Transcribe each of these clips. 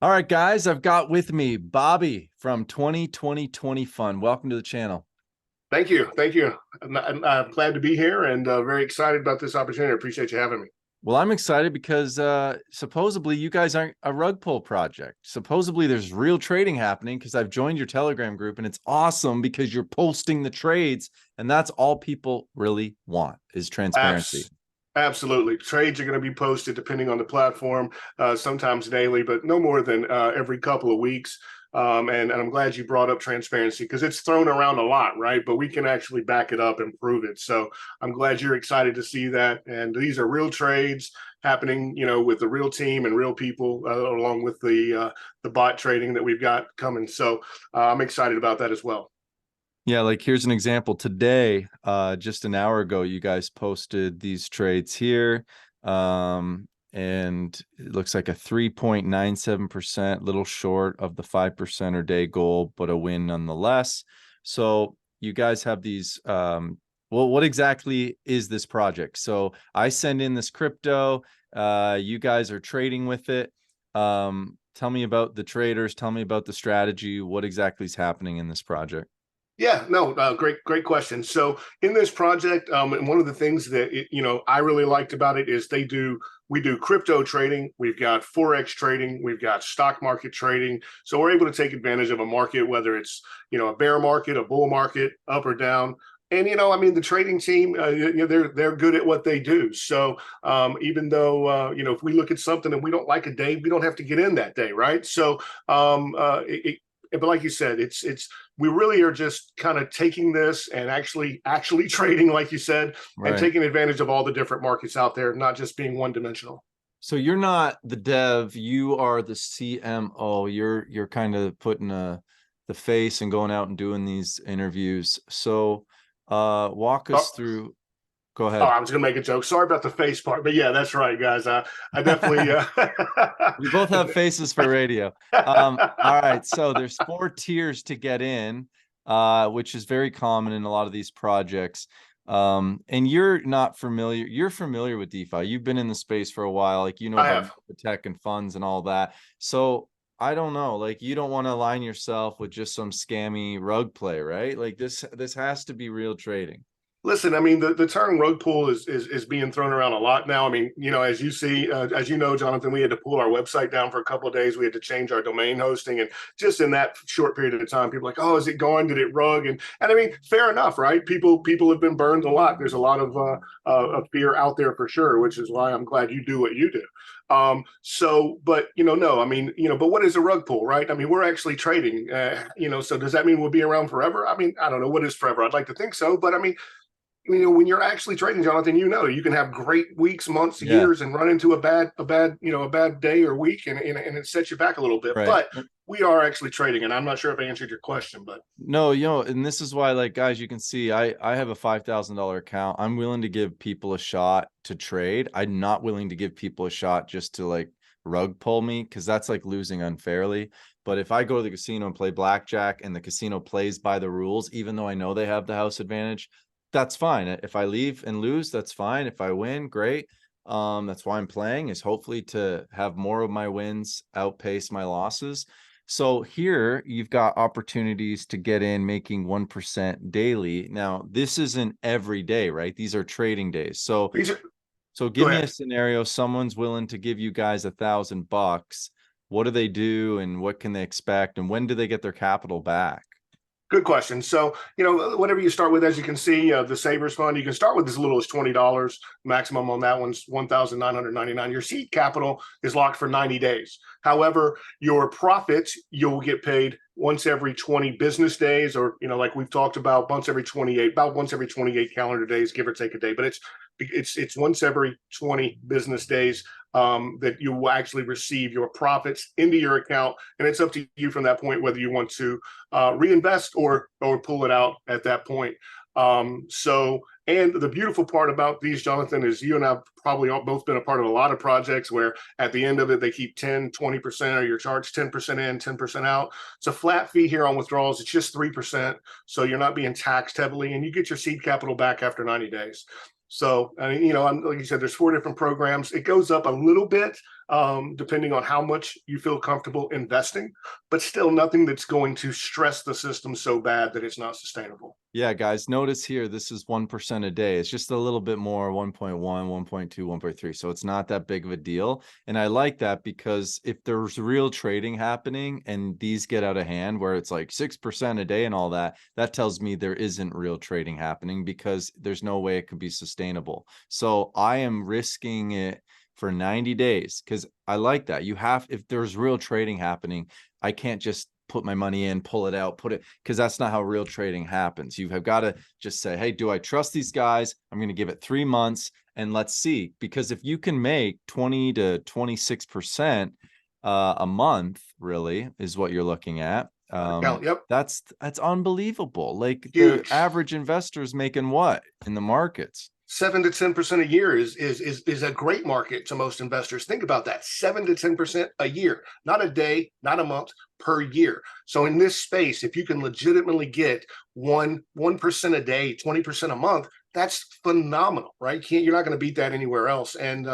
All right, guys, I've got with me Bobby from 2020 Fund. Welcome to the channel. Thank you. Thank you. I'm glad to be here and very excited about this opportunity. I appreciate you having me. Well, I'm excited because supposedly you guys aren't a rug pull project. Supposedly there's real trading happening because I've joined your Telegram group and it's awesome because you're posting the trades and that's all people really want is transparency. Absolutely. Trades are going to be posted depending on the platform, sometimes daily, but no more than every couple of weeks. And I'm glad you brought up transparency because it's thrown around a lot, right? But we can actually back it up and prove it. So I'm glad you're excited to see that. And these are real trades happening, with the real team and real people, along with the bot trading that we've got coming. So I'm excited about that as well. Yeah, like here's an example. Today, just an hour ago, you guys posted these trades here. And it looks like a 3.97%, little short of the 5% or day goal, but a win nonetheless. So you guys have these, well, what exactly is this project? So I send in this crypto, you guys are trading with it. Tell me about the traders, tell me about the strategy. What exactly is happening in this project? Yeah, no, great question. So in this project, and one of the things that I really liked about it is we do crypto trading, we've got forex trading, we've got stock market trading. So we're able to take advantage of a market, whether it's a bear market, a bull market, up or down. And the trading team, they're good at what they do. So even though if we look at something and we don't like a day, we don't have to get in that day, right? So but like you said, we really are just kind of taking this and actually trading, like you said, Right. And taking advantage of all the different markets out there, not just being one dimensional. So you're not the dev, you are the CMO. You're kind of putting the face and going out and doing these interviews. So walk us through. Go ahead. I was gonna make a joke. Sorry about the face part, but yeah, that's right, guys. I definitely we both have faces for radio. All right, so there's 4 tiers to get in, which is very common in a lot of these projects. And you're not familiar, you're familiar with DeFi. You've been in the space for a while, like about the tech and funds and all that. So I don't know, like you don't want to align yourself with just some scammy rug play, right? Like this has to be real trading. Listen, I mean, the term rug pull is being thrown around a lot now. I mean, as you see, as you know, Jonathan, we had to pull our website down for a couple of days. We had to change our domain hosting, and just in that short period of time, people are like, oh, is it gone? Did it rug? And I mean, fair enough, right? People have been burned a lot. There's a lot of fear out there for sure, which is why I'm glad you do what you do. But no, I mean, but what is a rug pull, right? I mean, we're actually trading, so does that mean we'll be around forever? I mean, I don't know, what is forever? I'd like to think so, but I mean, when you're actually trading, Jonathan, you can have great weeks, months, years, and run into a bad day or week, and it sets you back a little bit. Right. But we are actually trading, and I'm not sure if I answered your question, but no, and this is why, like, guys, you can see I have a $5,000 account. I'm willing to give people a shot to trade. I'm not willing to give people a shot just to like rug pull me, because that's like losing unfairly. But if I go to the casino and play blackjack and the casino plays by the rules, even though I know they have the house advantage, that's fine. If I leave and lose, that's fine. If I win, great. That's why I'm playing, is hopefully to have more of my wins outpace my losses. So here you've got opportunities to get in making 1% daily. Now, this isn't every day, right? These are trading days. So give me a scenario. Someone's willing to give you guys $1,000. What do they do and what can they expect? And when do they get their capital back? Good question. So, whatever you start with, as you can see, the Savers Fund, you can start with as little as $20. Maximum on that one's $1,999. Your seed capital is locked for 90 days. However, your profits, you'll get paid once every 20 business days, or, like we've talked about, once every 28 calendar days, give or take a day. But it's once every 20 business days that you will actually receive your profits into your account, and it's up to you from that point whether you want to reinvest or pull it out at that point. And the beautiful part about these, Jonathan, is you and I have probably both been a part of a lot of projects where at the end of it, they keep 10, 20%, or you're charged 10% in, 10% out. It's a flat fee here on withdrawals. It's just 3%. So you're not being taxed heavily, and you get your seed capital back after 90 days. So, like you said, there's 4 different programs. It goes up a little bit depending on how much you feel comfortable investing, but still nothing that's going to stress the system so bad that it's not sustainable. Yeah, guys, notice here, this is 1% a day. It's just a little bit more, 1.1, 1.2, 1.3. So it's not that big of a deal. And I like that because if there's real trading happening and these get out of hand where it's like 6% a day and all that, that tells me there isn't real trading happening because there's no way it could be sustainable. So I am risking it for 90 days because I like that. You have, if there's real trading happening, I can't just put my money in, pull it out, put it, because that's not how real trading happens. You have got to just say, hey, do I trust these guys? I'm going to give it 3 months and let's see. Because if you can make 20 to 26% a month, really is what you're looking at. Yep. That's unbelievable. Like the Huge. average investor is making what in the markets? 7 to 10% a year is a great market to most investors. Think about that. 7 to 10% a year, not a day, not a month, per year. So in this space, if you can legitimately get 1% a day, 20% a month, that's phenomenal, right? You're not going to beat that anywhere else. And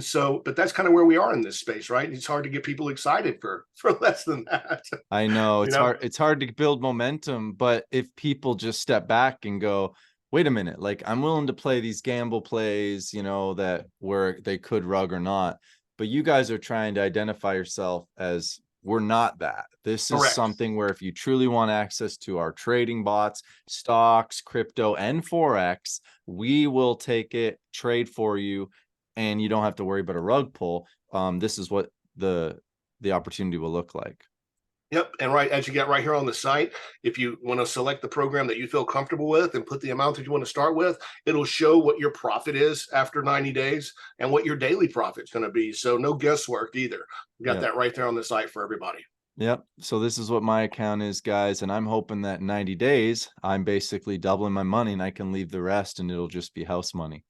so, but that's kind of where we are in this space, right? It's hard to get people excited for less than that. I know You it's know, hard. It's hard to build momentum, but if people just step back and go, wait a minute, like I'm willing to play these gamble plays, you know, that where they could rug or not, but you guys are trying to identify yourself as we're not that. This is correct. something where if you truly want access to our trading bots, stocks, crypto, and forex, we will take it, trade for you, and you don't have to worry about a rug pull. This is what the opportunity will look like. Yep. And right as you get right here on the site, if you want to select the program that you feel comfortable with and put the amount that you want to start with, it'll show what your profit is after 90 days and what your daily profit's going to be. So no guesswork either. We got Yeah. that right there on the site for everybody. Yep. So this is what my account is, guys. And I'm hoping that in 90 days, I'm basically doubling my money and I can leave the rest and it'll just be house money.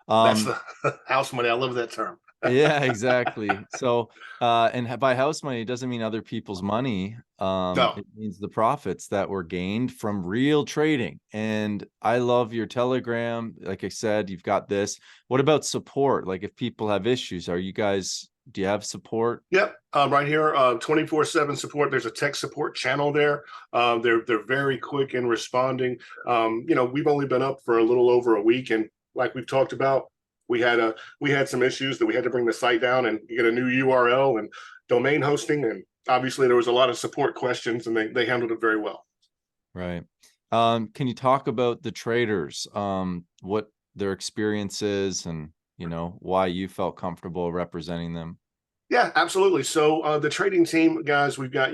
That's Um, the house money. I love that term. yeah, exactly. So, and by house money, it doesn't mean other people's money. No. It means the profits that were gained from real trading. And I love your Telegram. Like I said, you've got this. What about support? Like if people have issues, do you have support? Yep, right here, 24/7 support. There's a tech support channel there. They're very quick in responding. We've only been up for a little over a week, and like we've talked about, we had some issues that we had to bring the site down and get a new URL and domain hosting, and obviously there was a lot of support questions, and they handled it very well. Right. Can you talk about the traders, what their experience is and, you know, why you felt comfortable representing them? Yeah, absolutely. So the trading team, guys, we've got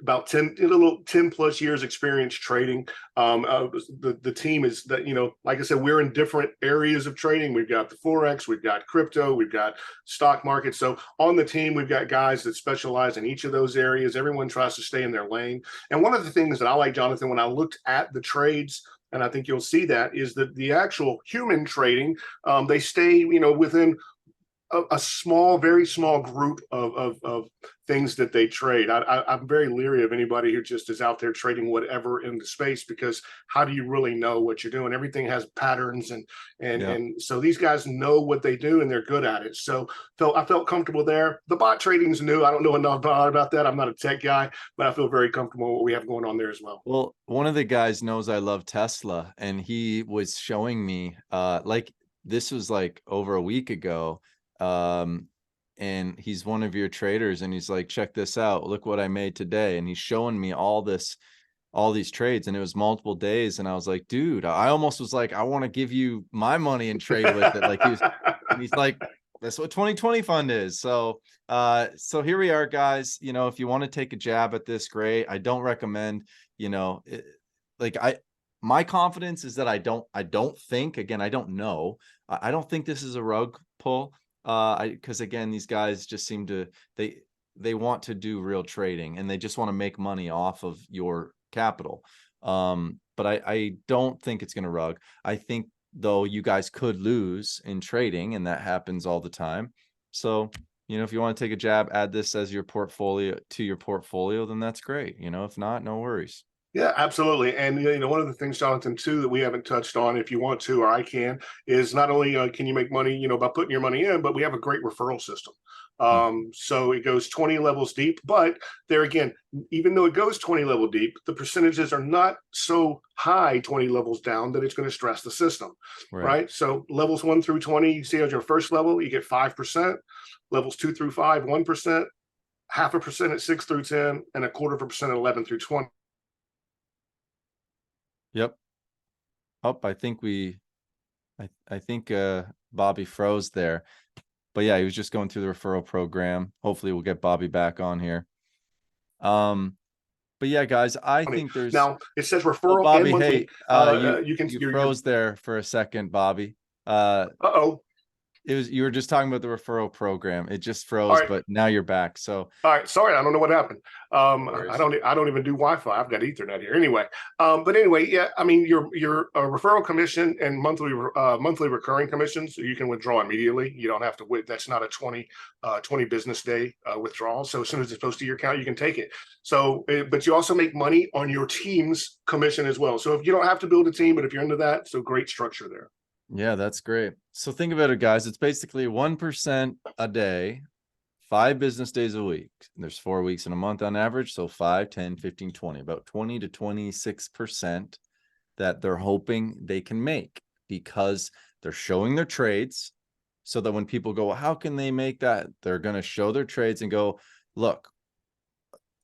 about 10 plus years experience trading. The team is that like I said, we're in different areas of trading. We've got the forex, we've got crypto, we've got stock market. So on the team, we've got guys that specialize in each of those areas. Everyone tries to stay in their lane. And one of the things that I like, Jonathan, when I looked at the trades, and I think you'll see that, is that the actual human trading, they stay within a small, very small group of things that they trade. I'm very leery of anybody who just is out there trading whatever in the space, because how do you really know what you're doing? Everything has patterns, and so these guys know what they do and they're good at it. So I felt comfortable there. The bot trading's new. I don't know enough about that. I'm not a tech guy, but I feel very comfortable with what we have going on there as well. Well, one of the guys knows I love Tesla, and he was showing me, like this was like over a week ago. And he's one of your traders and he's like, check this out, look what I made today. And he's showing me all these trades, and it was multiple days. And I was like, dude, I almost was like, I want to give you my money and trade with it. Like and he's like, that's what 2020 fund is. So here we are, guys. If you want to take a jab at this, great. I don't recommend, my confidence is that I don't think, again, I don't know. I don't think this is a rug pull. Because again, these guys just seem to, they want to do real trading and they just want to make money off of your capital. But I don't think it's going to rug. I think though you guys could lose in trading, and that happens all the time. So, if you want to take a jab, add this as your portfolio, then that's great. If not, no worries. Yeah, absolutely. And one of the things, Jonathan, too, that we haven't touched on, if you want to, or I can, is not only can you make money, by putting your money in, but we have a great referral system. Hmm. So it goes 20 levels deep, but there again, even though it goes 20 level deep, the percentages are not so high 20 levels down that it's going to stress the system, Right. right? So levels 1 through 20, you see as your first level, you get 5%, levels 2 through 5, 1%, 0.5% at 6 through 10, and 0.25% at 11 through 20. Yep. Oh, I think Bobby froze there. But yeah, he was just going through the referral program. Hopefully we'll get Bobby back on here. But yeah, guys, I think there's Now it says oh referral and Bobby, monthly. hey, you You can you you're froze there for a second, Bobby. uh-oh. It was you were just talking about the referral program. It just All froze, right. but now you're back. So All right, sorry, I don't know what happened. no I worries. don't even do Wi-Fi. I've got Ethernet here anyway. But anyway, yeah, I mean your referral commission and monthly recurring commissions you can withdraw immediately. You don't have to wait. That's not a 20 business day withdrawal. So as soon as it's posted to your account, you can take it. So, but you also make money on your team's commission as well. So if you don't have to build a team, but if you're into that, so great structure there. Yeah, that's great. So think about it, guys. It's basically 1% a day, 5 business days a week. There's 4 weeks in a month on average. So 5, 10, 15, 20, about 20 to 26% that they're hoping they can make because they're showing their trades so that when people go, well, how can they make that? They're going to show their trades and go, look,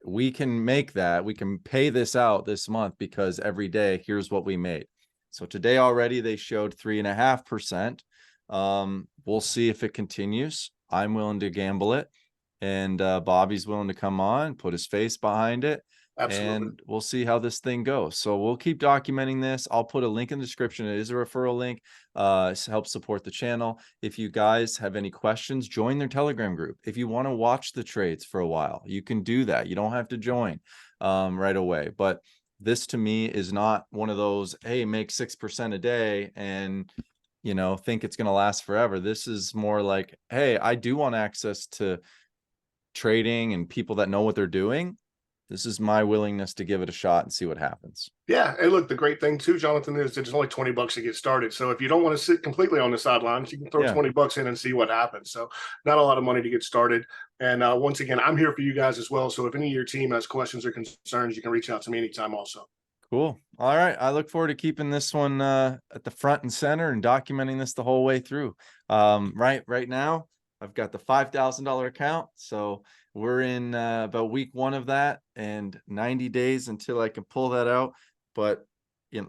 we can make that. We can pay this out this month because every day, here's what we made. So today already they showed 3.5%. We'll see if it continues. I'm willing to gamble it. And Bobby's willing to come on, put his face behind it, Absolutely. and we'll see how this thing goes. So we'll keep documenting this. I'll put a link in the description. It is a referral link, help support the channel. If you guys have any questions, join their Telegram group. If you want to watch the trades for a while, you can do that. You don't have to join right away. But this to me is not one of those, hey, make 6% a day and think it's going to last forever. This is more like, hey, I do want access to trading and people that know what they're doing. This is my willingness to give it a shot and see what happens. Yeah, and look, the great thing too, Jonathan, is it's only $20 to get started. So if you don't want to sit completely on the sidelines, you can throw Yeah, $20 in and see what happens. So not a lot of money to get started. And once again, I'm here for you guys as well. So if any of your team has questions or concerns, you can reach out to me anytime also. cool. All right, I look forward to keeping this one at the front and center and documenting this the whole way through. Right now I've got the $5,000 account, so we're in about week 1 of that and 90 days until I can pull that out. But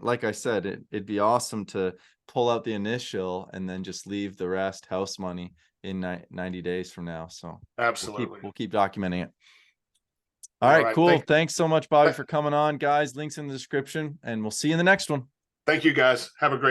like I said, it'd be awesome to pull out the initial and then just leave the rest house money in 90 days from now. So Absolutely. we'll keep documenting it. All All right, right. cool. Thanks so much, Bobby, for coming on, guys. Links in the description, and we'll see you in the next one. Thank you guys. Have a great